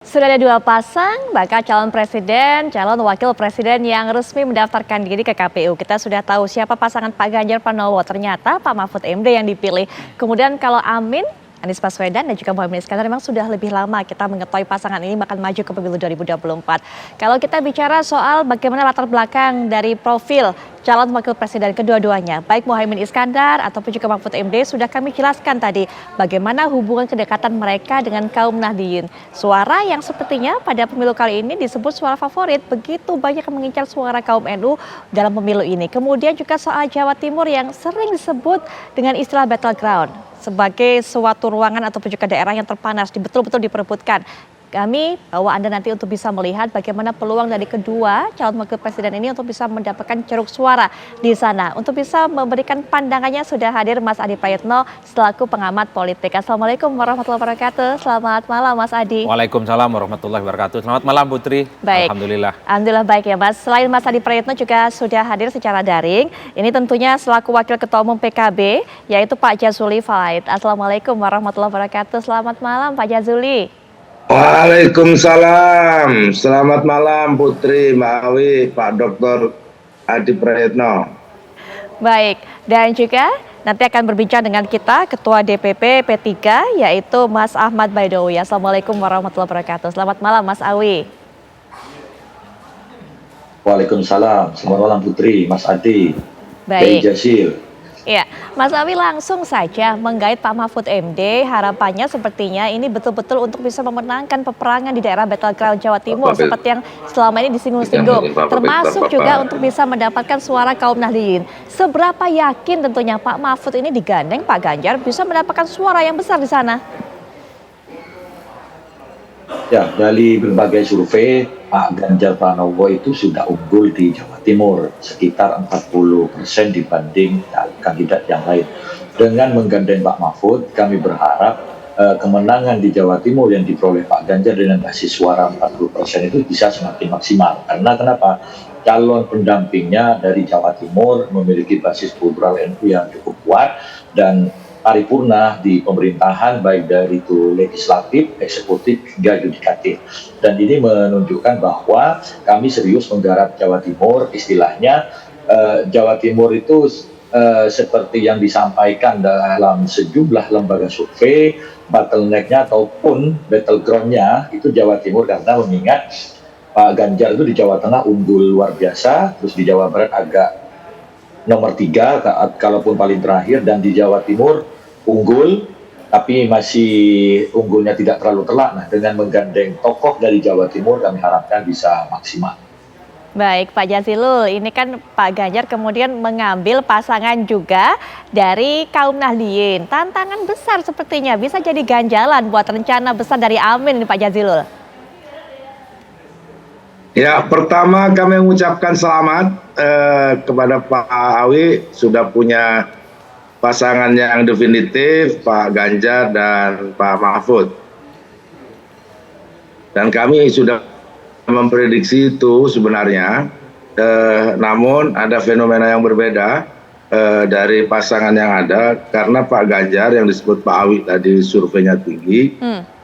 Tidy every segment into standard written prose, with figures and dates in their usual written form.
Sudah ada dua pasang bakal calon presiden, calon wakil presiden yang resmi mendaftarkan diri ke KPU. Kita sudah tahu siapa pasangan Pak Ganjar Pranowo. Ternyata Pak Mahfud MD yang dipilih. Kemudian kalau Amin, Anies Baswedan dan juga Muhaimin Iskandar memang sudah lebih lama kita mengetahui pasangan ini akan maju ke pemilu 2024. Kalau kita bicara soal bagaimana latar belakang dari profil calon wakil presiden kedua-duanya, baik Muhaimin Iskandar ataupun juga Mahfud MD sudah kami jelaskan tadi bagaimana hubungan kedekatan mereka dengan kaum Nahdliyin. Suara yang sepertinya pada pemilu kali ini disebut suara favorit, begitu banyak yang mengincar suara kaum NU dalam pemilu ini. Kemudian juga soal Jawa Timur yang sering disebut dengan istilah battleground sebagai suatu ruangan ataupun juga daerah yang terpanas, betul-betul diperebutkan. Kami bawa Anda nanti untuk bisa melihat bagaimana peluang dari kedua calon wakil presiden ini untuk bisa mendapatkan ceruk suara di sana. Untuk bisa memberikan pandangannya sudah hadir Mas Adi Prayitno selaku pengamat politik. Assalamualaikum warahmatullahi wabarakatuh. Selamat malam Mas Adi. Waalaikumsalam warahmatullahi wabarakatuh. Selamat malam Putri. Baik. Alhamdulillah baik ya Mas. Selain Mas Adi Prayitno juga sudah hadir secara daring. Ini tentunya selaku Wakil Ketua Umum PKB yaitu Pak Jazuli Fawait. Assalamualaikum warahmatullahi wabarakatuh. Selamat malam Pak Jazuli. Waalaikumsalam. Selamat malam Putri, Mbak Awi, Pak Dr. Adi Prayitno. Baik, dan juga nanti akan berbincang dengan kita Ketua DPP P3 yaitu Mas Ahmad Baidowi. Assalamualaikum warahmatullahi wabarakatuh. Selamat malam Mas Awi. Waalaikumsalam. Selamat malam Putri, Mas Adi. Baik. Jasil. Ya, Mas Awi langsung saja menggait Pak Mahfud MD. Harapannya sepertinya ini betul-betul untuk bisa memenangkan peperangan di daerah battleground Jawa Timur seperti yang selama ini disinggung-singgung. Termasuk juga untuk bisa mendapatkan suara kaum Nahdliyin. Seberapa yakin tentunya Pak Mahfud ini digandeng Pak Ganjar bisa mendapatkan suara yang besar di sana? Ya, dari berbagai survei, Pak Ganjar Pranowo itu sudah unggul di Jawa Timur, sekitar 40% dibanding kandidat yang lain. Dengan menggandeng Pak Mahfud, kami berharap kemenangan di Jawa Timur yang diperoleh Pak Ganjar dengan basis suara 40% itu bisa semakin maksimal. Karena kenapa? Calon pendampingnya dari Jawa Timur memiliki basis kultural NU yang cukup kuat dan paripurna di pemerintahan baik dari itu legislatif, eksekutif hingga yudikatif. Dan ini menunjukkan bahwa kami serius menggarap Jawa Timur. Istilahnya Jawa Timur itu seperti yang disampaikan dalam sejumlah lembaga survei, bottleneck-nya ataupun battleground-nya itu Jawa Timur, karena mengingat Pak Ganjar itu di Jawa Tengah unggul luar biasa, terus di Jawa Barat agak nomor 3 kalaupun paling terakhir, dan di Jawa Timur unggul tapi masih unggulnya tidak terlalu telak. Nah, dengan menggandeng tokoh dari Jawa Timur kami harapkan bisa maksimal. Baik Pak Jazilul, ini kan Pak Ganjar kemudian mengambil pasangan juga dari kaum Nahdliyin. Tantangan besar sepertinya bisa jadi ganjalan buat rencana besar dari Amin ini Pak Jazilul. Ya, pertama kami mengucapkan selamat kepada Pak Awi sudah punya pasangan yang definitif, Pak Ganjar dan Pak Mahfud. Dan kami sudah memprediksi itu sebenarnya, namun ada fenomena yang berbeda dari pasangan yang ada, karena Pak Ganjar yang disebut Pak Awi tadi surveinya tinggi,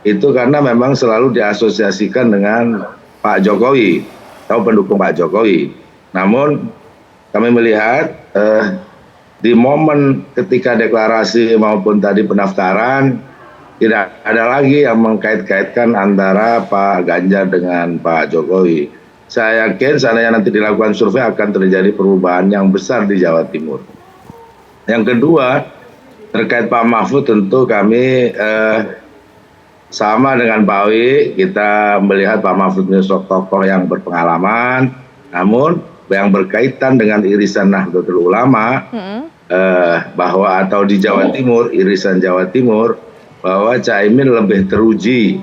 itu karena memang selalu diasosiasikan dengan Pak Jokowi atau pendukung Pak Jokowi. Namun kami melihat di momen ketika deklarasi maupun tadi pendaftaran tidak ada lagi yang mengkait-kaitkan antara Pak Ganjar dengan Pak Jokowi. Saya yakin seandainya nanti dilakukan survei akan terjadi perubahan yang besar di Jawa Timur. Yang kedua, terkait Pak Mahfud tentu kami sama dengan Pak Awi, kita melihat Pak Mahfud ini tokoh yang berpengalaman, namun yang berkaitan dengan irisan Nahdlatul Ulama, bahwa atau di Jawa Timur, irisan Jawa Timur, bahwa Caimin lebih teruji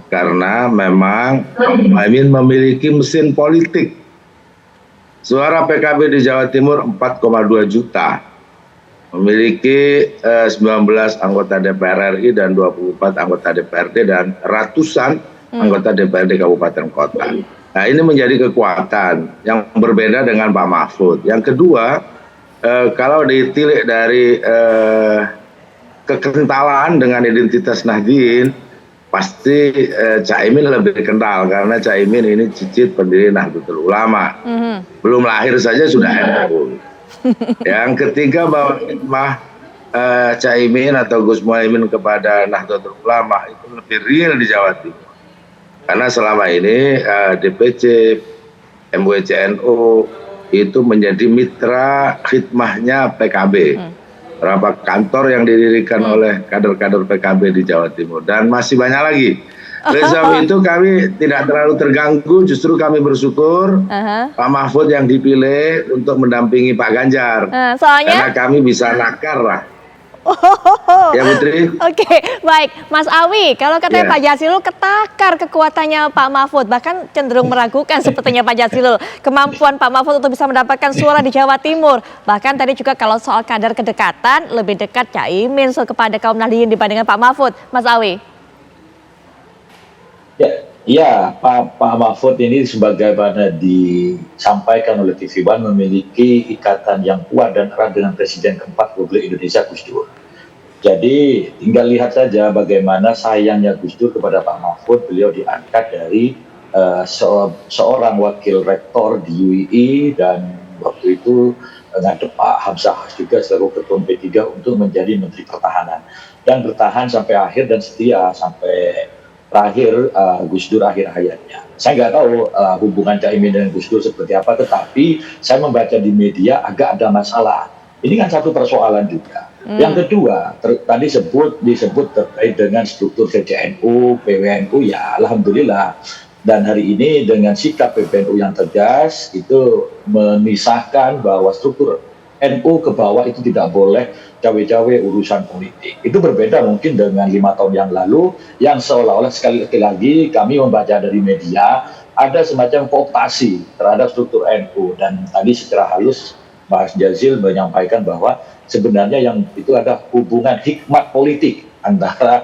karena memang Caimin memiliki mesin politik. Suara PKB di Jawa Timur 4,2 juta. Memiliki 19 anggota DPR RI dan 24 anggota DPRD dan ratusan anggota DPRD kabupaten kota. Nah, ini menjadi kekuatan yang berbeda dengan Pak Mahfud. Yang kedua, kalau ditilik dari kekentalan dengan identitas Nahdliyin, pasti Caimin lebih kental karena Caimin ini cicit pendiri Nahdlatul Ulama. Belum lahir saja sudah NU. Yang ketiga bahwa hikmah Caimin atau Gus Muhaimin kepada Nahdlatul Ulama itu lebih real di Jawa Timur. Karena selama ini DPC, MUI-CNU itu menjadi mitra khidmahnya PKB. Berapa kantor yang didirikan oleh kader-kader PKB di Jawa Timur. Dan masih banyak lagi. Oleh sebab itu kami tidak terlalu terganggu, justru kami bersyukur Pak Mahfud yang dipilih untuk mendampingi Pak Ganjar. Soalnya? Karena kami bisa nakar lah. Ya Putri. Oke, baik. Mas Awi, kalau katanya Pak Jazilul ketakar kekuatannya Pak Mahfud, bahkan cenderung meragukan sepertinya Pak Jazilul kemampuan Pak Mahfud untuk bisa mendapatkan suara di Jawa Timur. Bahkan tadi juga kalau soal kadar kedekatan, lebih dekat Caimin kepada kaum Nahdliyin dibandingkan Pak Mahfud. Mas Awi. Ya, Pak Mahfud ini sebagaimana disampaikan oleh TV One memiliki ikatan yang kuat dan erat dengan Presiden keempat Republik Indonesia Gus Dur. Jadi tinggal lihat saja bagaimana sayangnya Gus Dur kepada Pak Mahfud. Beliau diangkat dari seorang wakil rektor di UII dan waktu itu ngadep Pak Hamzah juga selaku ketua P3 untuk menjadi Menteri Pertahanan dan bertahan sampai akhir dan setia sampai terakhir Gus Dur akhir hayatnya. Saya nggak tahu hubungan Caimin dengan Gus Dur seperti apa, tetapi saya membaca di media agak ada masalah. Ini kan satu persoalan juga. Yang kedua, tadi disebut terkait dengan struktur PCNU, PWNU, ya alhamdulillah. Dan hari ini dengan sikap PBNU yang tegas itu memisahkan bahwa struktur NU ke bawah itu tidak boleh cawe-cawe urusan politik. Itu berbeda mungkin dengan 5 tahun yang lalu yang seolah-olah sekali lagi kami membaca dari media ada semacam kooptasi terhadap struktur NU dan tadi secara halus Mas Jazil menyampaikan bahwa sebenarnya yang itu ada hubungan hikmat politik antara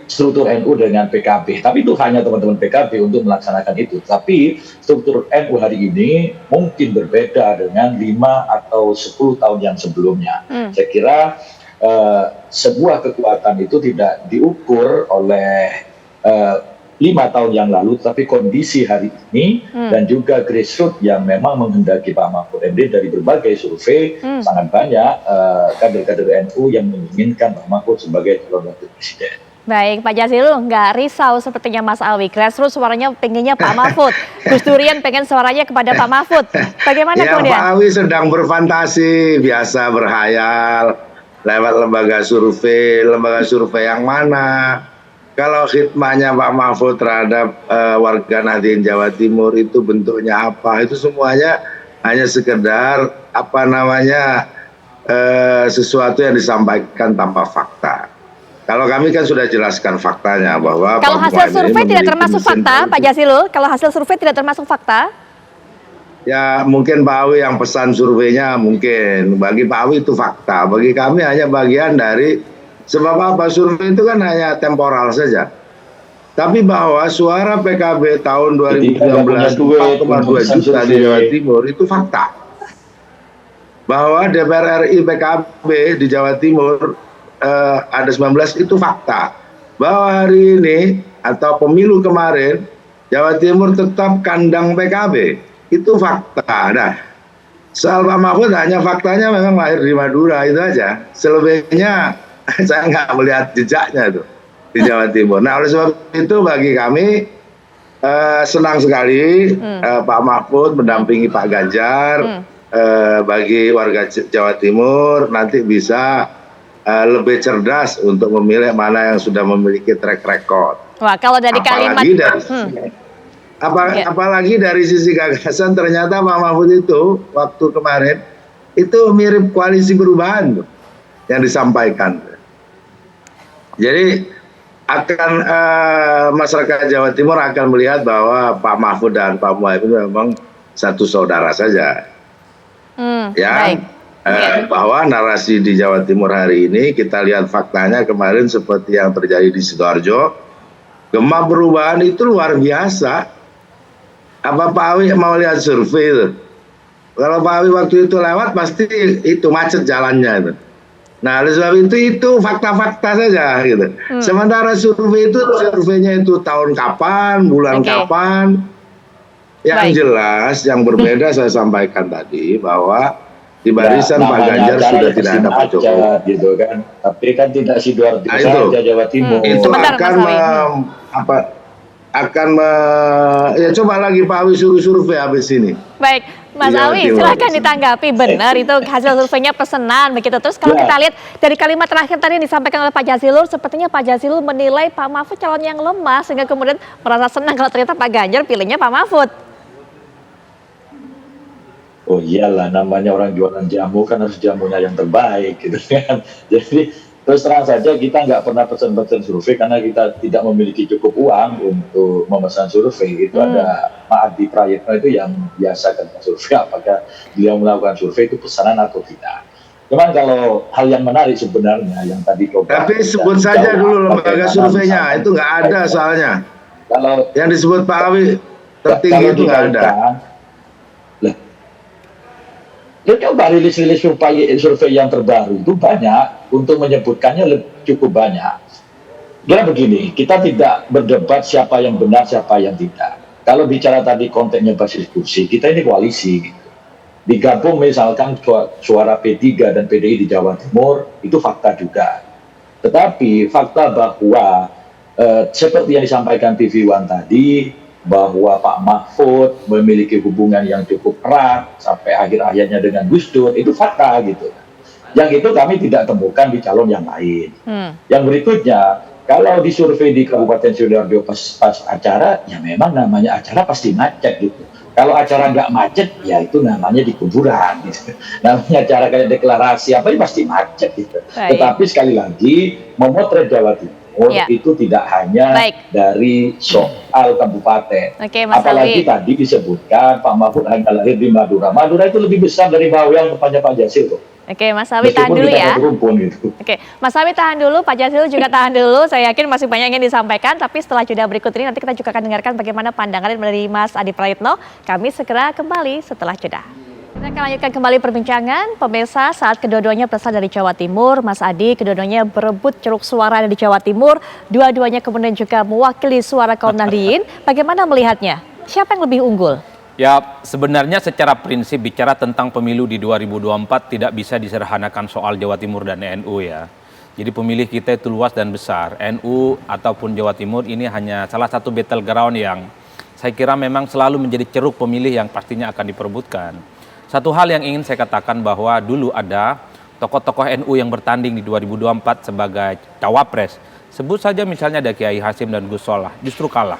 struktur NU dengan PKB. Tapi itu hanya teman-teman PKB untuk melaksanakan itu. Tapi struktur NU hari ini mungkin berbeda dengan 5 atau 10 tahun yang sebelumnya. Saya kira sebuah kekuatan itu tidak diukur oleh 5 tahun yang lalu, tapi kondisi hari ini dan juga grassroots yang memang menghendaki Pak Mahfud MD dari berbagai survei sangat banyak kader-kader NU yang menginginkan Pak Mahfud sebagai calon wakil presiden. Baik, Pak Jazilul nggak risau sepertinya Mas Awi. Grassroots suaranya pengennya Pak Mahfud. Gus Durian pengen suaranya kepada Pak Mahfud. Bagaimana ya, kemudian? Pak Awi sedang berfantasi, biasa berhayal lewat lembaga survei yang mana. Kalau khidmahnya Pak Mahfud terhadap warga Nahdliyin Jawa Timur itu bentuknya apa? Itu semuanya hanya sekedar sesuatu yang disampaikan tanpa fakta. Kalau kami kan sudah jelaskan faktanya bahwa kalau hasil survei tidak termasuk fakta, Pak Jazilul, kalau hasil survei tidak termasuk fakta? Ya mungkin Pak Awi yang pesan surveinya mungkin. Bagi Pak Awi itu fakta. Bagi kami hanya bagian dari sebab apa survei itu kan hanya temporal saja. Tapi bahwa suara PKB tahun 2019 4,2 juta di Jawa Timur itu fakta. Bahwa DPR RI PKB di Jawa Timur ada 19 itu fakta. Bahwa hari ini atau pemilu kemarin Jawa Timur tetap kandang PKB itu fakta. Nah, soal Pak Mahfud hanya faktanya memang lahir di Madura itu aja. Selebihnya saya nggak melihat jejaknya itu di Jawa Timur. Nah, oleh sebab itu bagi kami senang sekali Pak Mahfud mendampingi Pak Ganjar. Bagi warga Jawa Timur nanti bisa lebih cerdas untuk memilih mana yang sudah memiliki track record. Wah, kalau dari kalimat apalagi dari sisi gagasan ternyata Pak Mahfud itu waktu kemarin itu mirip koalisi perubahan tuh, yang disampaikan. Jadi akan masyarakat Jawa Timur akan melihat bahwa Pak Mahfud dan Pak Muhaimin memang satu saudara saja. Baik. Bahwa narasi di Jawa Timur hari ini kita lihat faktanya kemarin seperti yang terjadi di Sidoarjo, gema perubahan itu luar biasa. Apa Pak Awi mau lihat survei itu? Kalau Pak Awi waktu itu lewat pasti itu macet jalannya itu. Nah, oleh sebab itu fakta-fakta saja gitu. Sementara surveinya itu tahun kapan, bulan Oke. kapan. Yang Baik. jelas, yang berbeda saya sampaikan tadi bahwa di Ya, barisan Pak namanya Ganjar acara sudah ya tidak pasti ada Pak Jokowi. macet gitu kan. Tapi kan tidak Sidoarjo Nah, itu. saja Jawa Timur. Itu Sebentar, akan Mas Awi. ya coba lagi Pak Awi suruh survei habis ini. Baik, Mas Jawa Awi, Timur. silakan ditanggapi. Benar itu hasil surveinya pesanan begitu. Terus kalau Ya. kita lihat dari kalimat terakhir tadi yang disampaikan oleh Pak Jazilul, sepertinya Pak Jazilul menilai Pak Mahfud calon yang lemah sehingga kemudian merasa senang kalau ternyata Pak Ganjar pilihnya Pak Mahfud. Oh iyalah, namanya orang jualan jamu kan harus jamunya yang terbaik gitu kan. Jadi terus terang saja kita nggak pernah pesan-pesan survei karena kita tidak memiliki cukup uang untuk memesan survei. Itu ada Pak Adi Prayitno itu yang biasa kerja survei, apakah beliau melakukan survei itu pesanan atau tidak. Cuman kalau hal yang menarik sebenarnya yang tadi coba Tapi sebut saja dulu lembaga surveinya, itu nggak ada soalnya. Kalau Yang disebut Pak Awi tertinggi itu nggak ada. Ya coba rilis-rilis survei yang terbaru itu banyak, untuk menyebutkannya cukup banyak. Dia begini, kita tidak berdebat siapa yang benar, siapa yang tidak. Kalau bicara tadi kontennya basis kursi, kita ini koalisi. Gitu. Digabung misalkan suara P3 dan PDI di Jawa Timur, itu fakta juga. Tetapi fakta bahwa seperti yang disampaikan TV One tadi, bahwa Pak Mahfud memiliki hubungan yang cukup erat sampai akhir-akhirnya dengan Gus Dur, itu fakta gitu. Yang itu kami tidak temukan di calon yang lain. Yang berikutnya, kalau di survei di Kabupaten Sidoarjo pas acara, ya memang namanya acara pasti macet gitu. Kalau acara nggak macet, ya itu namanya di kuburan gitu. Namanya acara kayak deklarasi apa ini pasti macet gitu. Baik. Tetapi sekali lagi, memotret Jawa Timur Ya. itu tidak hanya Baik. dari soal kabupaten. Oke, Mas Apalagi Awi. tadi disebutkan Pak Mahfud hanya lahir di Madura. Madura itu lebih besar dari Bawean tempatnya Pak Jasil tuh. Oke, Mas Awi tahan Meskipun dulu kita ya. satu rumpun gitu. Oke, Mas Awi tahan dulu, Pak Jazilul juga tahan dulu. Saya yakin masih banyak yang ingin disampaikan, tapi setelah jeda berikut ini nanti kita juga akan dengarkan bagaimana pandangan dari Mas Adi Prayitno. Kami segera kembali setelah jeda. Kita akan lanjutkan kembali perbincangan. Pemirsa, saat kedua-duanya berasal dari Jawa Timur, Mas Adi, kedua-duanya berebut ceruk suara di Jawa Timur. Dua-duanya kemudian juga mewakili suara kaum Nahdliyin. Bagaimana melihatnya? Siapa yang lebih unggul? Ya, sebenarnya secara prinsip bicara tentang pemilu di 2024 tidak bisa disederhanakan soal Jawa Timur dan NU ya. Jadi pemilih kita itu luas dan besar. NU ataupun Jawa Timur ini hanya salah satu battleground yang saya kira memang selalu menjadi ceruk pemilih yang pastinya akan diperebutkan. Satu hal yang ingin saya katakan bahwa dulu ada tokoh-tokoh NU yang bertanding di 2024 sebagai cawapres. Sebut saja misalnya ada Kiai Hasim dan Gus Solah, justru kalah.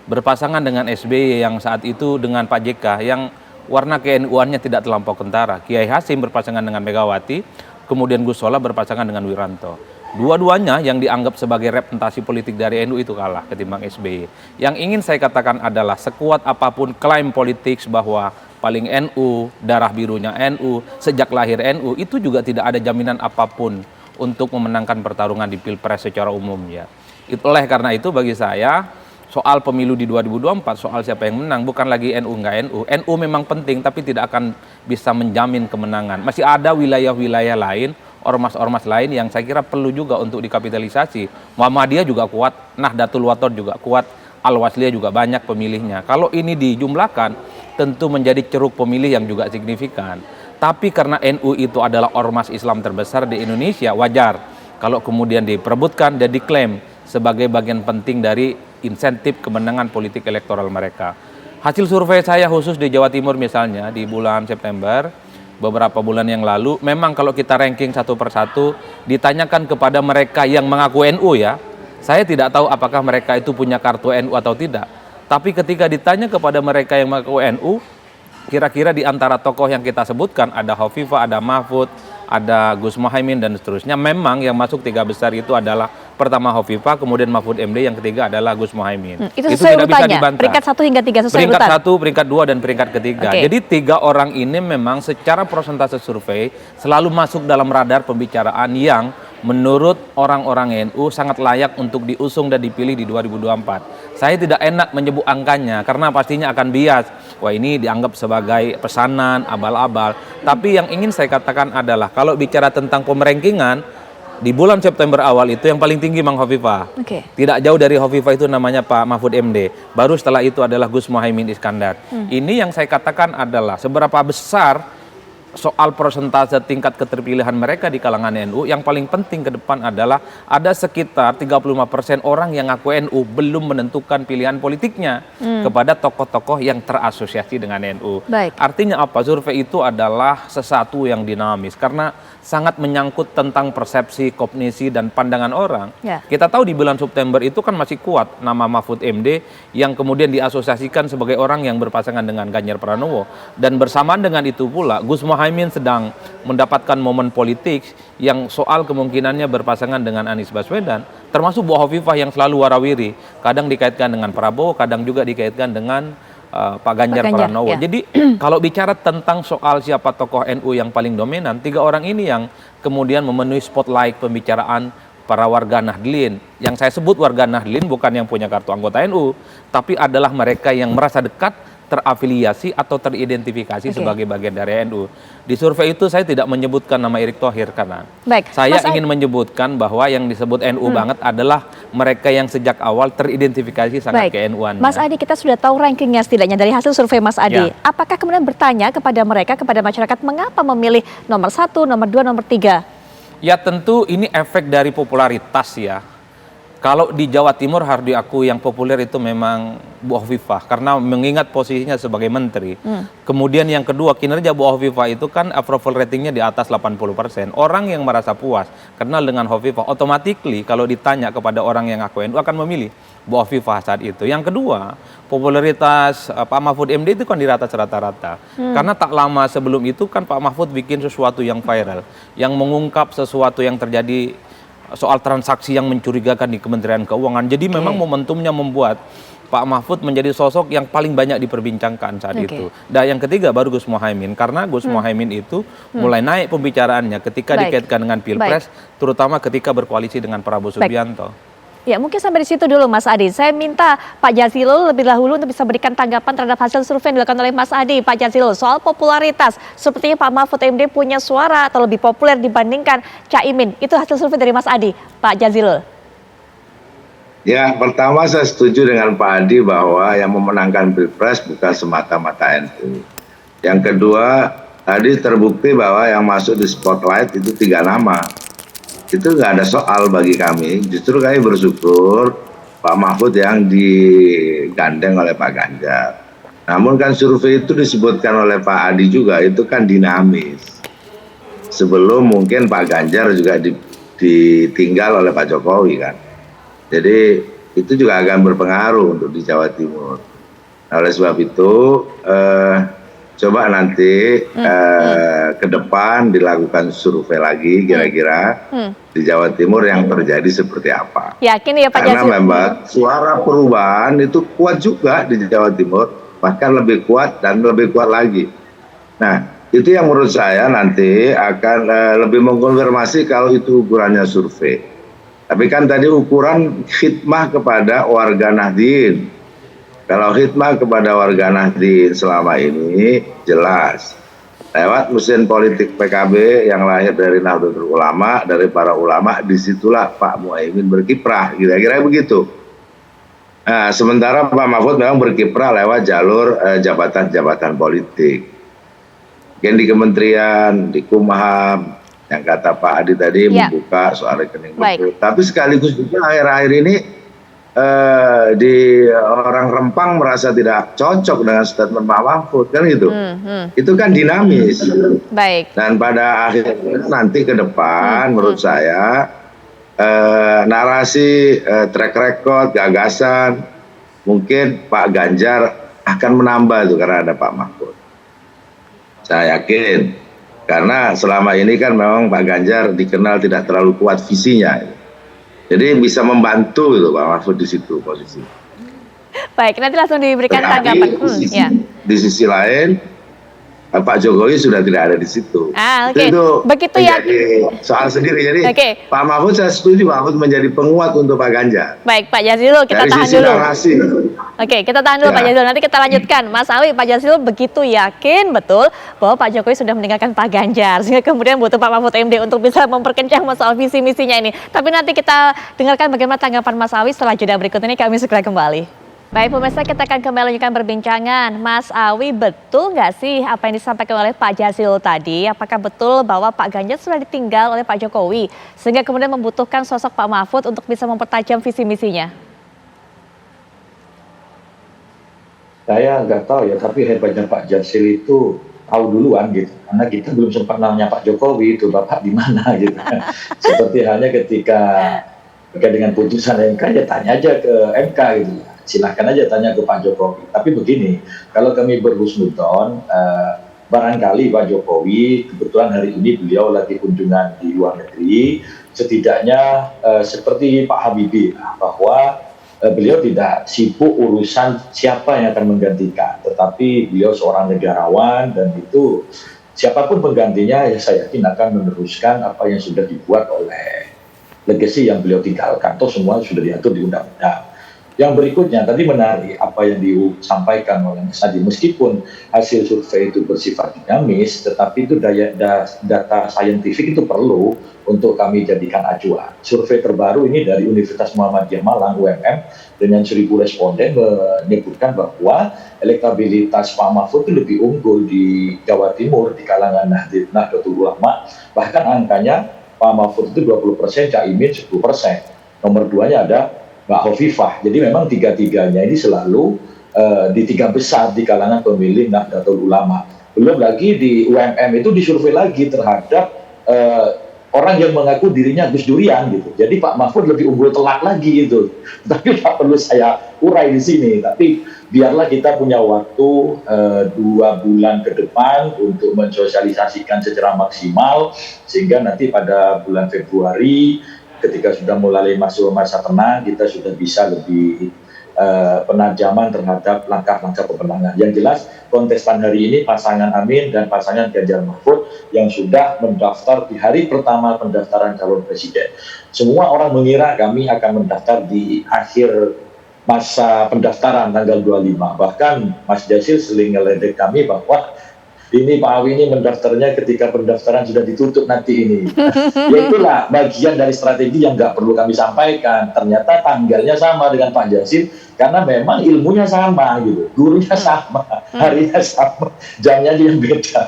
Berpasangan dengan SBY yang saat itu dengan Pak JK yang warna ke-NU-annya tidak terlampau kentara. Kiai Hasim berpasangan dengan Megawati, kemudian Gus Solah berpasangan dengan Wiranto. Dua-duanya yang dianggap sebagai representasi politik dari NU itu kalah ketimbang SBY. Yang ingin saya katakan adalah sekuat apapun klaim politik bahwa paling NU, darah birunya NU, sejak lahir NU, itu juga tidak ada jaminan apapun untuk memenangkan pertarungan di Pilpres secara umum ya. Oleh karena itu bagi saya, soal pemilu di 2024, soal siapa yang menang, bukan lagi NU nggak NU. NU memang penting tapi tidak akan bisa menjamin kemenangan. Masih ada wilayah-wilayah lain, ormas-ormas lain yang saya kira perlu juga untuk dikapitalisasi. Muhammadiyah juga kuat, Nahdlatul Wathon juga kuat, Al-Wasliyah juga banyak pemilihnya. Kalau ini dijumlahkan, tentu menjadi ceruk pemilih yang juga signifikan. Tapi karena NU itu adalah ormas Islam terbesar di Indonesia, wajar kalau kemudian diperebutkan dan diklaim sebagai bagian penting dari insentif kemenangan politik elektoral mereka. Hasil survei saya khusus di Jawa Timur misalnya di bulan September, beberapa bulan yang lalu, memang kalau kita ranking satu persatu, ditanyakan kepada mereka yang mengaku NU ya, saya tidak tahu apakah mereka itu punya kartu NU atau tidak. Tapi ketika ditanya kepada mereka yang mengaku NU, kira-kira di antara tokoh yang kita sebutkan, ada Hovifah, ada Mahfud, ada Gus Muhaimin dan seterusnya, memang yang masuk tiga besar itu adalah pertama Hovifah, kemudian Mahfud MD, yang ketiga adalah Gus Muhaimin. Itu sesuai tidak bisa urutannya, dibantah. peringkat 1 hingga 3 sesuai Peringkat urutan? 1, peringkat 2, dan peringkat ketiga. Oke. Jadi tiga orang ini memang secara persentase survei selalu masuk dalam radar pembicaraan yang menurut orang-orang NU sangat layak untuk diusung dan dipilih di 2024. Saya tidak enak menyebut angkanya karena pastinya akan bias. wah ini dianggap sebagai pesanan, abal-abal. Tapi yang ingin saya katakan adalah kalau bicara tentang pemerankingan, di bulan September awal itu yang paling tinggi Mang Hovifah. Oke. Tidak jauh dari Hovifah itu namanya Pak Mahfud MD. Baru setelah itu adalah Gus Muhaimin Iskandar. Ini yang saya katakan adalah seberapa besar soal persentase tingkat keterpilihan mereka di kalangan NU, yang paling penting ke depan adalah ada sekitar 35% orang yang ngaku NU belum menentukan pilihan politiknya kepada tokoh-tokoh yang terasosiasi dengan NU. Baik. Artinya apa? Survei itu adalah sesuatu yang dinamis karena sangat menyangkut tentang persepsi, kognisi, dan pandangan orang. Ya. Kita tahu di bulan September itu kan masih kuat nama Mahfud MD yang kemudian diasosiasikan sebagai orang yang berpasangan dengan Ganjar Pranowo. Dan bersamaan dengan itu pula Gus Muhaimin sedang mendapatkan momen politik yang soal kemungkinannya berpasangan dengan Anies Baswedan, termasuk Bu Hovifah yang selalu warawiri, kadang dikaitkan dengan Prabowo, kadang juga dikaitkan dengan Pak Ganjar Pranowo. Ya. Jadi kalau bicara tentang soal siapa tokoh NU yang paling dominan, 3 orang ini yang kemudian memenuhi spotlight pembicaraan para warga Nahdlin. Yang saya sebut warga Nahdlin bukan yang punya kartu anggota NU, tapi adalah mereka yang merasa dekat, terafiliasi atau teridentifikasi sebagai bagian dari NU. Di survei itu saya tidak menyebutkan nama Erick Thohir karena Baik. saya Mas ingin menyebutkan bahwa yang disebut NU banget adalah mereka yang sejak awal teridentifikasi sangat Baik. ke-NU-an. Mas Adi, kita sudah tahu rankingnya setidaknya dari hasil survei Mas Adi. Ya. Apakah kemudian bertanya kepada mereka, kepada masyarakat, mengapa memilih nomor 1, nomor 2, nomor 3? Ya tentu ini efek dari popularitas ya. Kalau di Jawa Timur harus diakui yang populer itu memang Bu Hovifah karena mengingat posisinya sebagai menteri. Kemudian yang kedua, kinerja Bu Hovifah itu kan approval ratingnya di atas 80%. Orang yang merasa puas kenal dengan Hovifah, automatically kalau ditanya kepada orang yang ngaku NU akan memilih Bu Hovifah saat itu. Yang kedua, popularitas Pak Mahfud MD itu kan di atas rata-rata. Karena tak lama sebelum itu kan Pak Mahfud bikin sesuatu yang viral, yang mengungkap sesuatu yang terjadi soal transaksi yang mencurigakan di Kementerian Keuangan. Jadi memang momentumnya membuat Pak Mahfud menjadi sosok yang paling banyak diperbincangkan saat itu. Dan yang ketiga baru Gus Muhaimin, karena Gus Muhaimin itu mulai naik pembicaraannya ketika dikaitkan dengan Pilpres, terutama ketika berkoalisi dengan Prabowo Subianto. Ya, mungkin sampai di situ dulu Mas Adi. Saya minta Pak Jazilul lebih dahulu untuk bisa berikan tanggapan terhadap hasil survei yang dilakukan oleh Mas Adi. Pak Jazilul, soal popularitas, sepertinya Pak Mahfud MD punya suara atau lebih populer dibandingkan Caimin. Itu hasil survei dari Mas Adi, Pak Jazilul. Ya, pertama saya setuju dengan Pak Adi bahwa yang memenangkan Pilpres bukan semata-mata NU. Yang kedua, tadi terbukti bahwa yang masuk di spotlight itu 3 nama. Itu nggak ada soal bagi kami. Justru kami bersyukur Pak Mahfud yang digandeng oleh Pak Ganjar. Namun kan survei itu disebutkan oleh Pak Adi juga, itu kan dinamis. Sebelum mungkin Pak Ganjar juga ditinggal oleh Pak Jokowi kan. Jadi itu juga akan berpengaruh untuk di Jawa Timur. Nah, oleh sebab itu coba nanti ke depan dilakukan survei lagi kira-kira di Jawa Timur yang terjadi seperti apa. Yakin ya Pak Karena Jazilul? memang suara perubahan itu kuat juga di Jawa Timur, bahkan lebih kuat dan lebih kuat lagi. Nah, itu yang menurut saya nanti akan lebih mengkonfirmasi kalau itu ukurannya survei. Tapi kan tadi ukuran khidmah kepada warga Nahdlin. Kalau khidmah kepada warga Nahdlin selama ini jelas lewat mesin politik PKB yang lahir dari Nahdlatul Ulama, dari para ulama, disitulah Pak Muhaimin berkiprah, kira-kira begitu. Nah, sementara Pak Mahfud memang berkiprah lewat jalur jabatan-jabatan politik. Mungkin di kementerian, di Kumham, yang kata Pak Adi tadi membuka soal rekening menteri. Tapi sekaligus juga akhir-akhir ini di orang Rempang merasa tidak cocok dengan statement Pak Mahfud kan gitu. Itu kan dinamis. Baik. Dan pada akhirnya nanti ke depan menurut saya narasi track record, gagasan mungkin Pak Ganjar akan menambah itu karena ada Pak Mahfud. Saya yakin karena selama ini kan memang Pak Ganjar dikenal tidak terlalu kuat visinya. Jadi bisa membantu gitu Pak Mahfud di situ posisi. Baik, nanti langsung diberikan tanggapan. Di sisi lain, Pak Jokowi sudah tidak ada di situ. Ah, oke. Itu Begitu ya. menjadi soal sendiri. Jadi Oke. Pak Mahfud saya setuju Pak Mahfud menjadi penguat untuk Pak Ganjar. Baik, Pak Jazilul, kita Dari tahan sisi dulu. narasi. Oke, kita tahan dulu Ya. Pak Jazilul, nanti kita lanjutkan. Mas Awi, Pak Jazilul begitu yakin betul bahwa Pak Jokowi sudah meninggalkan Pak Ganjar, sehingga kemudian butuh Pak Mahfud MD untuk bisa memperkencang masalah visi misinya ini. Tapi nanti kita dengarkan bagaimana tanggapan Mas Awi setelah jeda berikut ini, kami segera kembali. Baik pemirsa, kita akan kembali lanjutkan perbincangan. Mas Awi, betul nggak sih apa yang disampaikan oleh Pak Jazilul tadi? Apakah betul bahwa Pak Ganjar sudah ditinggal oleh Pak Jokowi sehingga kemudian membutuhkan sosok Pak Mahfud untuk bisa mempertajam visi misinya? Saya nggak tahu ya, tapi hebatnya Pak Jazil itu tahu duluan gitu. Karena kita belum sempat nanya Pak Jokowi itu Bapak di mana gitu. Seperti halnya ketika terkait dengan putusan MK, ya tanya aja ke MK gitu. Silahkan aja tanya ke Pak Jokowi. Tapi begini, kalau kami berhusnudon, barangkali Pak Jokowi kebetulan hari ini beliau lagi kunjungan di luar negeri, setidaknya seperti Pak Habibie bahwa beliau tidak sibuk urusan siapa yang akan menggantikan, tetapi beliau seorang negarawan dan itu siapapun penggantinya ya saya yakin akan meneruskan apa yang sudah dibuat oleh legasi yang beliau tinggalkan. Toh semua sudah diatur di undang-undang. Yang berikutnya tadi menarik apa yang disampaikan oleh Mas Adi, meskipun hasil survei itu bersifat dinamis, tetapi itu data saintifik itu perlu untuk kami jadikan acuan. Survei terbaru ini dari Universitas Muhammadiyah Malang UMM dengan 1.000 responden menyebutkan bahwa elektabilitas Pak Mahfud itu lebih unggul di Jawa Timur di kalangan Nahdlatul Ulama, bahkan angkanya Pak Mahfud itu 20%, Caimin 10%. Nomor 2-nya ada Mbak Hovifah. Jadi memang tiga-tiganya ini selalu di tiga besar di kalangan pemilih Nahdlatul Ulama. Belum lagi di UMM itu disurvei lagi terhadap orang yang mengaku dirinya Gus Durian gitu. Jadi Pak Mahfud lebih unggul telak lagi gitu. Tapi tak perlu saya urai di sini. Tapi biarlah kita punya waktu 2 bulan ke depan untuk mensosialisasikan secara maksimal sehingga nanti pada bulan Februari ketika sudah mulai masuk masa tenang, kita sudah bisa lebih penajaman terhadap langkah-langkah pemenangan. Yang jelas kontestan hari ini pasangan Amin dan pasangan Ganjar Mahfud yang sudah mendaftar di hari pertama pendaftaran calon presiden. Semua orang mengira kami akan mendaftar di akhir masa pendaftaran tanggal 25. Bahkan Mas Jazil sering ngeledek kami bahwa ini Pak Awi ini mendaftarnya ketika pendaftaran sudah ditutup nanti ini. Ya itulah bagian dari strategi yang nggak perlu kami sampaikan. Ternyata tanggalnya sama dengan Pak Jazil karena memang ilmunya sama gitu, gurunya sama, harinya sama, jamnya aja yang beda.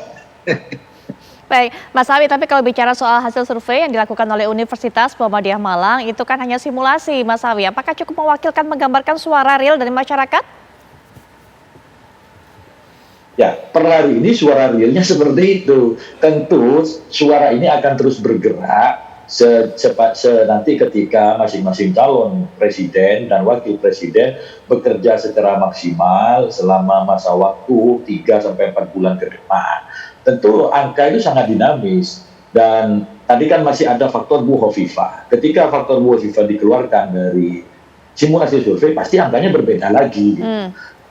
Baik, Mas Awi, tapi kalau bicara soal hasil survei yang dilakukan oleh Universitas Muhammadiyah Malang itu kan hanya simulasi, Mas Awi. Apakah cukup mewakilkan menggambarkan suara real dari masyarakat? Ya, per hari ini suara realnya seperti itu. Tentu suara ini akan terus bergerak nanti ketika masing-masing calon presiden dan wakil presiden bekerja secara maksimal selama masa waktu 3-4 bulan ke depan. Tentu angka itu sangat dinamis. Dan tadi kan masih ada faktor Bu Hovifah. Ketika faktor Bu Hovifah dikeluarkan dari simulasi survei, pasti angkanya berbeda lagi. Gitu.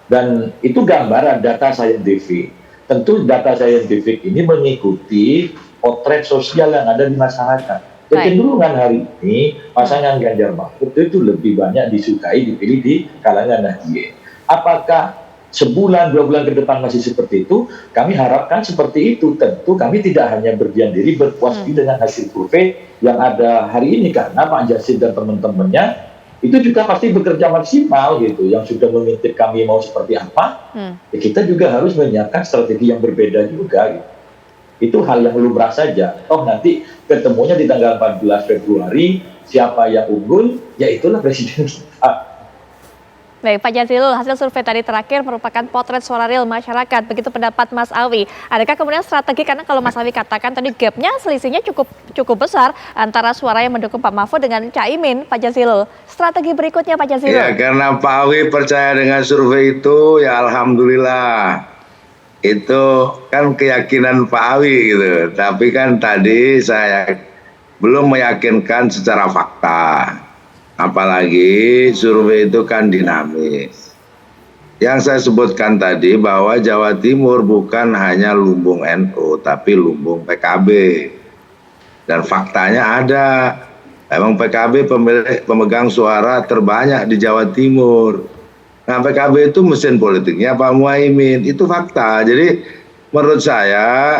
Dan itu gambaran data saintifik. Tentu data saintifik ini mengikuti potret sosial yang ada di masyarakat. Kecenderungan hari ini pasangan Ganjar Mahfud itu lebih banyak disukai, dipilih di kalangan Nahdien. Apakah sebulan, 2 bulan ke depan masih seperti itu? Kami harapkan seperti itu. Tentu kami tidak hanya berdiam diri berpuas diri dengan hasil survei yang ada hari ini karena Pak Jazil dan teman-temannya itu juga pasti bekerja maksimal gitu. Yang sudah mengintip kami mau seperti apa, ya kita juga harus menyiapkan strategi yang berbeda juga gitu. Itu hal yang lumrah saja. Toh nanti ketemunya di tanggal 14 Februari, siapa yang unggul, ya itulah presiden kita. Baik, Pak Jazilul, hasil survei tadi terakhir merupakan potret suara real masyarakat. Begitu pendapat Mas Awi. Adakah kemudian strategi, karena kalau Mas Awi katakan tadi gapnya, selisihnya cukup besar antara suara yang mendukung Pak Mahfud dengan Caimin, Pak Jazilul. Strategi berikutnya Pak Jazilul. Ya, karena Pak Awi percaya dengan survei itu, ya alhamdulillah. Itu kan keyakinan Pak Awi gitu. Tapi kan tadi saya belum meyakinkan secara fakta. Apalagi survei itu kan dinamis. Yang saya sebutkan tadi bahwa Jawa Timur bukan hanya lumbung NU, tapi lumbung PKB. Dan faktanya ada. Emang PKB pemegang suara terbanyak di Jawa Timur. Nah, PKB itu mesin politiknya Pak Muhaimin. Itu fakta. Jadi menurut saya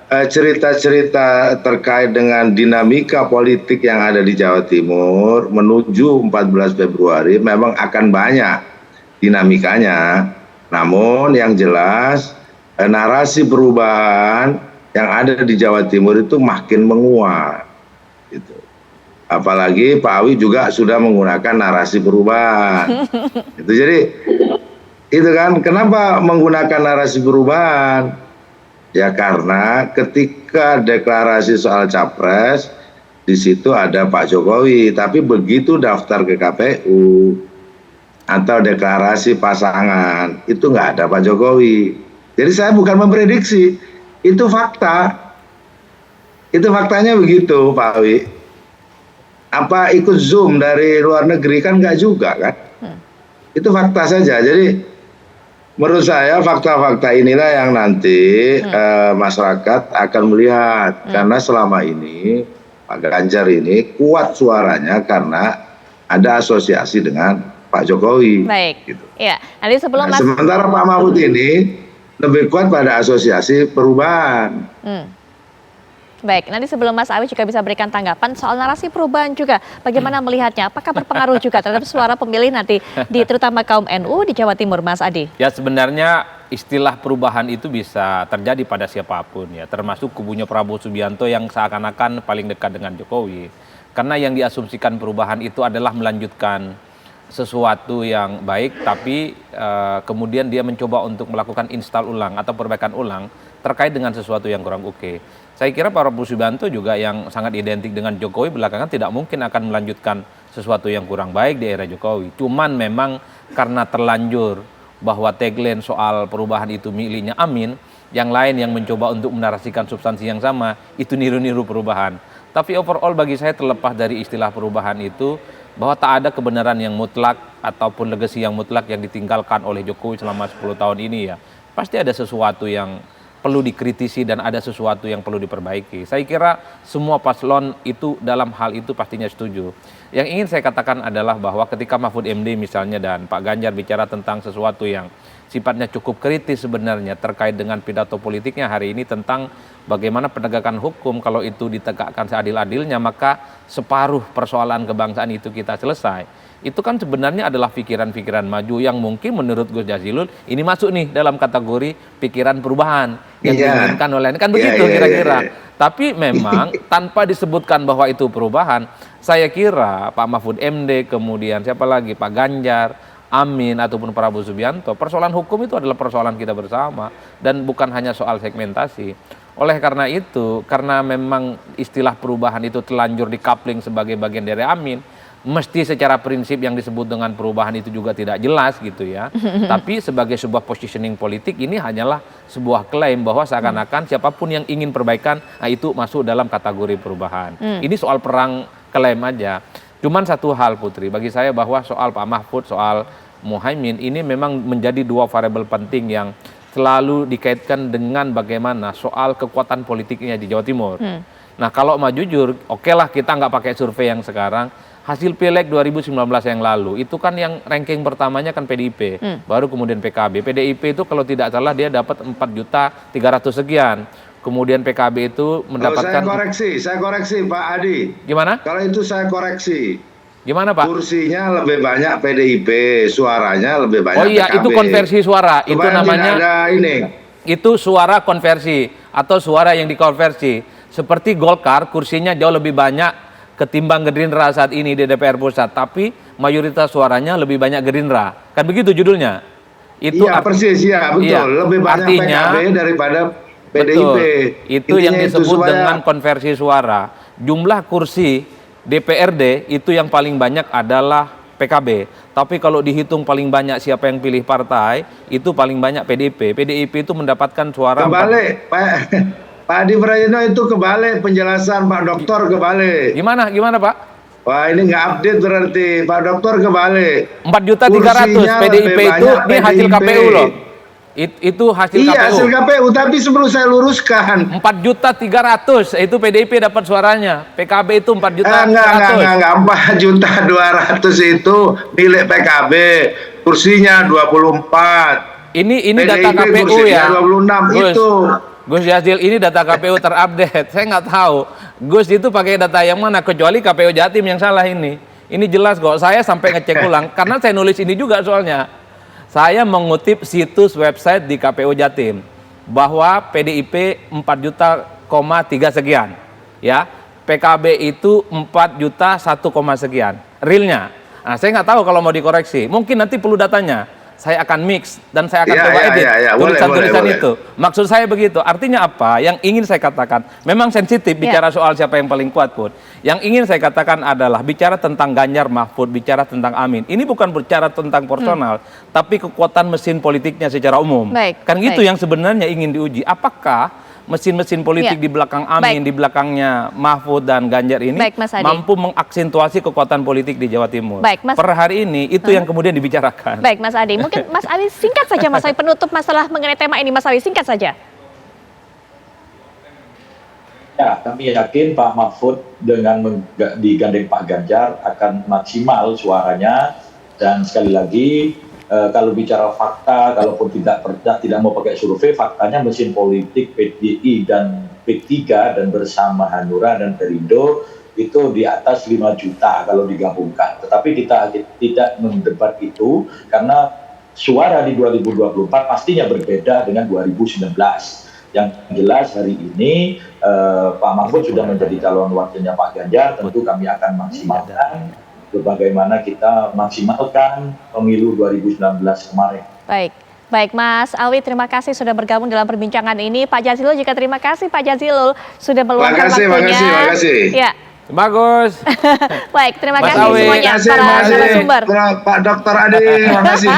cerita-cerita terkait dengan dinamika politik yang ada di Jawa Timur menuju 14 Februari memang akan banyak dinamikanya. Namun yang jelas narasi perubahan yang ada di Jawa Timur itu makin menguat. Gitu. Apalagi Pak Awi juga sudah menggunakan narasi perubahan. Itu jadi itu kan kenapa menggunakan narasi perubahan? Ya karena ketika deklarasi soal capres di situ ada Pak Jokowi, tapi begitu daftar ke KPU atau deklarasi pasangan itu nggak ada Pak Jokowi. Jadi saya bukan memprediksi, itu fakta. Itu faktanya begitu Pak Awi. Apa ikut Zoom dari luar negeri kan nggak juga kan? Itu fakta saja. Jadi menurut saya fakta-fakta inilah yang nanti masyarakat akan melihat. Karena selama ini Pak Ganjar ini kuat suaranya karena ada asosiasi dengan Pak Jokowi. Baik. Gitu. Ya, nanti sebelum Mas. Sementara Pak Mahfud ini lebih kuat pada asosiasi perubahan. Baik, nanti sebelum Mas Awi juga bisa berikan tanggapan soal narasi perubahan juga, bagaimana melihatnya? Apakah berpengaruh juga terhadap suara pemilih nanti di terutama kaum NU di Jawa Timur, Mas Adi? Ya sebenarnya istilah perubahan itu bisa terjadi pada siapapun ya, termasuk kubunya Prabowo Subianto yang seakan-akan paling dekat dengan Jokowi. Karena yang diasumsikan perubahan itu adalah melanjutkan sesuatu yang baik, tapi kemudian dia mencoba untuk melakukan install ulang atau perbaikan ulang terkait dengan sesuatu yang kurang oke. Saya kira Pak Prabowo Subianto juga yang sangat identik dengan Jokowi belakangan tidak mungkin akan melanjutkan sesuatu yang kurang baik di era Jokowi. Cuman memang karena terlanjur bahwa tagline soal perubahan itu miliknya Amin, yang lain yang mencoba untuk menarasikan substansi yang sama, itu niru-niru perubahan. Tapi overall bagi saya terlepas dari istilah perubahan itu, bahwa tak ada kebenaran yang mutlak ataupun legacy yang mutlak yang ditinggalkan oleh Jokowi selama 10 tahun ini ya. Pasti ada sesuatu yang perlu dikritisi dan ada sesuatu yang perlu diperbaiki. Saya kira semua paslon itu dalam hal itu pastinya setuju. Yang ingin saya katakan adalah bahwa ketika Mahfud MD misalnya dan Pak Ganjar bicara tentang sesuatu yang sifatnya cukup kritis sebenarnya terkait dengan pidato politiknya hari ini tentang bagaimana penegakan hukum kalau itu ditegakkan seadil-adilnya maka separuh persoalan kebangsaan itu kita selesai. Itu kan sebenarnya adalah pikiran-pikiran maju yang mungkin menurut Gus Jazilul ini masuk nih dalam kategori pikiran perubahan yang diinginkan oleh kan begitu kira-kira. Tapi memang tanpa disebutkan bahwa itu perubahan, saya kira Pak Mahfud MD kemudian siapa lagi Pak Ganjar, Amin ataupun Prabowo Subianto, persoalan hukum itu adalah persoalan kita bersama dan bukan hanya soal segmentasi. Oleh karena itu, karena memang istilah perubahan itu telanjur di-coupling sebagai bagian dari Amin, mesti secara prinsip yang disebut dengan perubahan itu juga tidak jelas gitu ya. Tapi sebagai sebuah positioning politik ini hanyalah sebuah klaim bahwa seakan-akan siapapun yang ingin perbaikan itu masuk dalam kategori perubahan. Ini soal perang klaim aja. Cuman satu hal Putri, bagi saya bahwa soal Pak Mahfud, soal Muhaimin ini memang menjadi dua variabel penting yang selalu dikaitkan dengan bagaimana soal kekuatan politiknya di Jawa Timur. Nah kalau mau jujur, oke lah kita nggak pakai survei yang sekarang. Hasil Pileg 2019 yang lalu, itu kan yang ranking pertamanya kan PDIP, baru kemudian PKB. PDIP itu kalau tidak salah dia dapat 4.300.000 sekian. Kemudian PKB itu mendapatkan... Saya koreksi Pak Adi. Gimana? Kalau itu saya koreksi. Gimana Pak? Kursinya lebih banyak PDIP, suaranya lebih banyak Oh iya, PKB. itu konversi suara. Supaya itu namanya... ada ini. Itu suara konversi atau suara yang dikonversi. Seperti Golkar, kursinya jauh lebih banyak ketimbang Gerindra saat ini di DPR pusat, tapi mayoritas suaranya lebih banyak Gerindra. Kan begitu judulnya? Itu iya, persis ya, betul. Iya. Lebih banyak artinya, PKB daripada PDIP. Betul. Itu intinya yang disebut supaya... dengan konversi suara. Jumlah kursi DPRD itu yang paling banyak adalah PKB. Tapi kalau dihitung paling banyak siapa yang pilih partai, itu paling banyak PDIP. PDIP itu mendapatkan suara... Kebalik, Pak Adi Prayitno itu kebalik penjelasan Pak Doktor kebalik. Gimana Pak? Wah, ini nggak update berarti. Pak Dokter kebalik. 4.300.000 Kursinya PDIP lebih itu banyak ini hasil PDIP. KPU loh. Itu hasil Iya, KPU. hasil KPU, tapi sebelum saya luruskan. 4.300.000 itu PDIP dapat suaranya. PKB itu 4.300.000. Enggak, 4.200.000 itu milik PKB. Kursinya 24. Ini data PDIP KPU kursinya ya. 26 Gus, itu. Gus Yazil, ini data KPU terupdate. Saya nggak tahu. Gus itu pakai data yang mana, kecuali KPU Jatim yang salah ini. Ini jelas kok. Saya sampai ngecek ulang karena saya nulis ini juga soalnya. Saya mengutip situs website di KPU Jatim bahwa PDIP 4.3 sekian, ya. PKB itu 4.1 sekian. Realnya. Nah, saya nggak tahu kalau mau dikoreksi. Mungkin nanti perlu datanya. Saya akan mix dan saya akan coba edit tulisan-tulisan itu. Maksud saya begitu. Artinya apa? Yang ingin saya katakan, memang sensitif bicara soal siapa yang paling kuat pun. Yang ingin saya katakan adalah bicara tentang Ganjar Mahfud, bicara tentang Amin. Ini bukan bicara tentang personal, tapi kekuatan mesin politiknya secara umum. Kan gitu yang sebenarnya ingin diuji. Apakah mesin-mesin politik di belakang Amin, di belakangnya Mahfud dan Ganjar ini mampu mengaksentuasi kekuatan politik di Jawa Timur. Per hari ini itu yang kemudian dibicarakan. Baik, Mas Adi. Mungkin Mas Adi singkat saja, Mas Adi, penutup masalah mengenai tema ini. Mas Adi, singkat saja. Ya, kami yakin Pak Mahfud dengan digandeng Pak Ganjar akan maksimal suaranya, dan sekali lagi kalau bicara fakta, kalaupun tidak mau pakai survei, faktanya mesin politik PDI dan P3 dan bersama Hanura dan Perindo itu di atas 5 juta kalau digabungkan. Tetapi kita tidak mendebat itu karena suara di 2024 pastinya berbeda dengan 2019. Yang jelas hari ini Pak Mahfud sudah menjadi calon wakilnya Pak Ganjar, tentu kami akan maksimalkan bagaimana kita maksimalkan pemilu 2019 kemarin. Baik Mas Awi, terima kasih sudah bergabung dalam perbincangan ini. Pak Jazilul juga terima kasih Pak Jazilul sudah meluangkan waktunya. Makasih. Ya. Bagus. Baik, terima Mas kasih Awi. semuanya para narasumber. Pak Dokter Adi, terima kasih.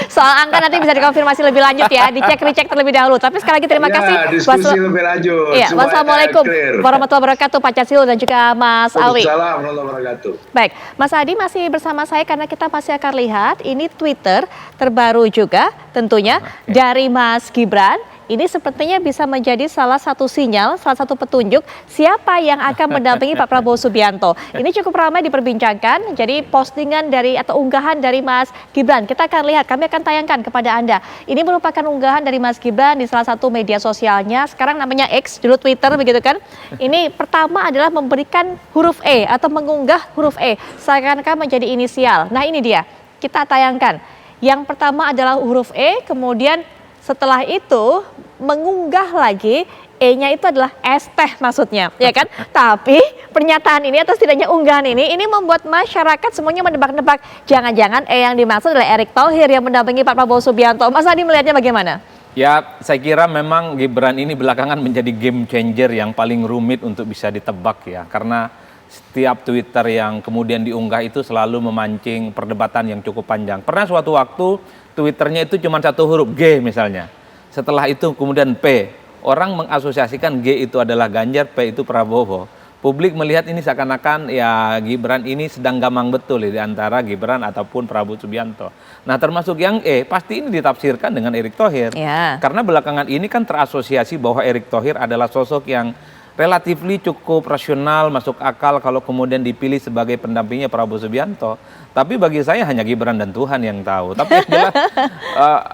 Soal angka nanti bisa dikonfirmasi lebih lanjut ya, dicek terlebih dahulu. Tapi sekali lagi terima kasih. Diskusi lebih lanjut. Iya, wassalamualaikum warahmatullahi wabarakatuh Pak Jazilul dan juga Mas Awi. Waalaikumsalam warahmatullahi wabarakatuh. Baik, Mas Adi masih bersama saya karena kita masih akan lihat ini Twitter terbaru juga tentunya dari Mas Gibran. Ini sepertinya bisa menjadi salah satu sinyal, salah satu petunjuk siapa yang akan mendampingi Pak Prabowo Subianto. Ini cukup ramai diperbincangkan, jadi postingan dari atau unggahan dari Mas Gibran. Kita akan lihat, kami akan tayangkan kepada Anda. Ini merupakan unggahan dari Mas Gibran di salah satu media sosialnya, sekarang namanya X, dulu Twitter begitu kan. Ini pertama adalah memberikan huruf E atau mengunggah huruf E, seakan-akan menjadi inisial. Nah ini dia, kita tayangkan. Yang pertama adalah huruf E, kemudian setelah itu mengunggah lagi E-nya itu adalah es teh maksudnya, ya kan? Tapi pernyataan ini atau setidaknya unggahan ini membuat masyarakat semuanya menebak-nebak jangan-jangan yang dimaksud adalah Erick Thohir yang mendampingi Pak Prabowo Subianto. Mas Adi melihatnya bagaimana? Ya, saya kira memang Gibran ini belakangan menjadi game changer yang paling rumit untuk bisa ditebak ya, karena setiap Twitter yang kemudian diunggah itu selalu memancing perdebatan yang cukup panjang. Pernah suatu waktu Twitternya itu cuma satu huruf G misalnya. Setelah itu kemudian P. Orang mengasosiasikan G itu adalah Ganjar, P itu Prabowo. Publik melihat ini seakan-akan ya Gibran ini sedang gamang betul di antara Gibran ataupun Prabowo Subianto. Nah termasuk yang E, pasti ini ditafsirkan dengan Erick Thohir. Ya. Karena belakangan ini kan terasosiasi bahwa Erick Thohir adalah sosok yang relatifly cukup rasional, masuk akal kalau kemudian dipilih sebagai pendampingnya Prabowo Subianto. Tapi bagi saya hanya Gibran dan Tuhan yang tahu. Tapi yang jelas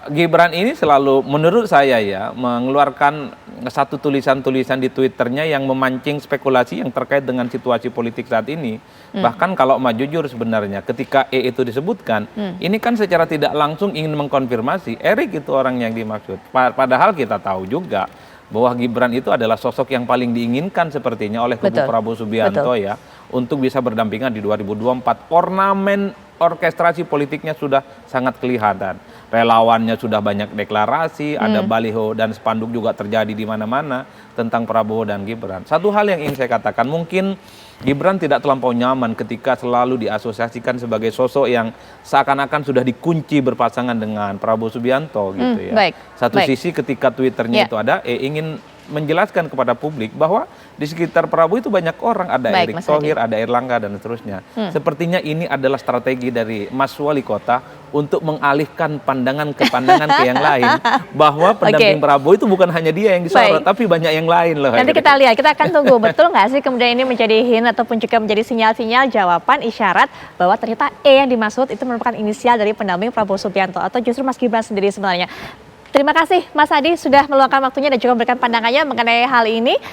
Gibran ini selalu menurut saya ya mengeluarkan satu tulisan-tulisan di Twitternya yang memancing spekulasi yang terkait dengan situasi politik saat ini. Bahkan kalau mau jujur sebenarnya ketika E itu disebutkan, ini kan secara tidak langsung ingin mengkonfirmasi Erick itu orang yang dimaksud. Padahal kita tahu juga bahwa Gibran itu adalah sosok yang paling diinginkan sepertinya oleh kubu Prabowo Subianto ya untuk bisa berdampingan di 2024. Ornamen orkestrasi politiknya sudah sangat kelihatan. Relawannya sudah banyak deklarasi, ada baliho dan spanduk juga terjadi di mana-mana tentang Prabowo dan Gibran. Satu hal yang ingin saya katakan, mungkin Gibran tidak terlampau nyaman ketika selalu diasosiasikan sebagai sosok yang seakan-akan sudah dikunci berpasangan dengan Prabowo Subianto gitu ya. Satu sisi ketika Twitternya itu ada ingin menjelaskan kepada publik bahwa di sekitar Prabowo itu banyak orang, ada Baik, Erick Mas Hadi. Thohir, ada Erlangga dan seterusnya. Sepertinya ini adalah strategi dari Mas Wali Kota untuk mengalihkan pandangan ke yang lain, bahwa pendamping Prabowo itu bukan hanya dia yang disorot, Baik. tapi banyak yang lain loh. Nanti kita lihat, kita akan tunggu betul nggak sih kemudian ini menjadi hint ataupun juga menjadi sinyal-sinyal jawaban isyarat bahwa ternyata E yang dimaksud itu merupakan inisial dari pendamping Prabowo Subianto atau justru Mas Gibran sendiri sebenarnya. Terima kasih Mas Hadi sudah meluangkan waktunya dan juga memberikan pandangannya mengenai hal ini.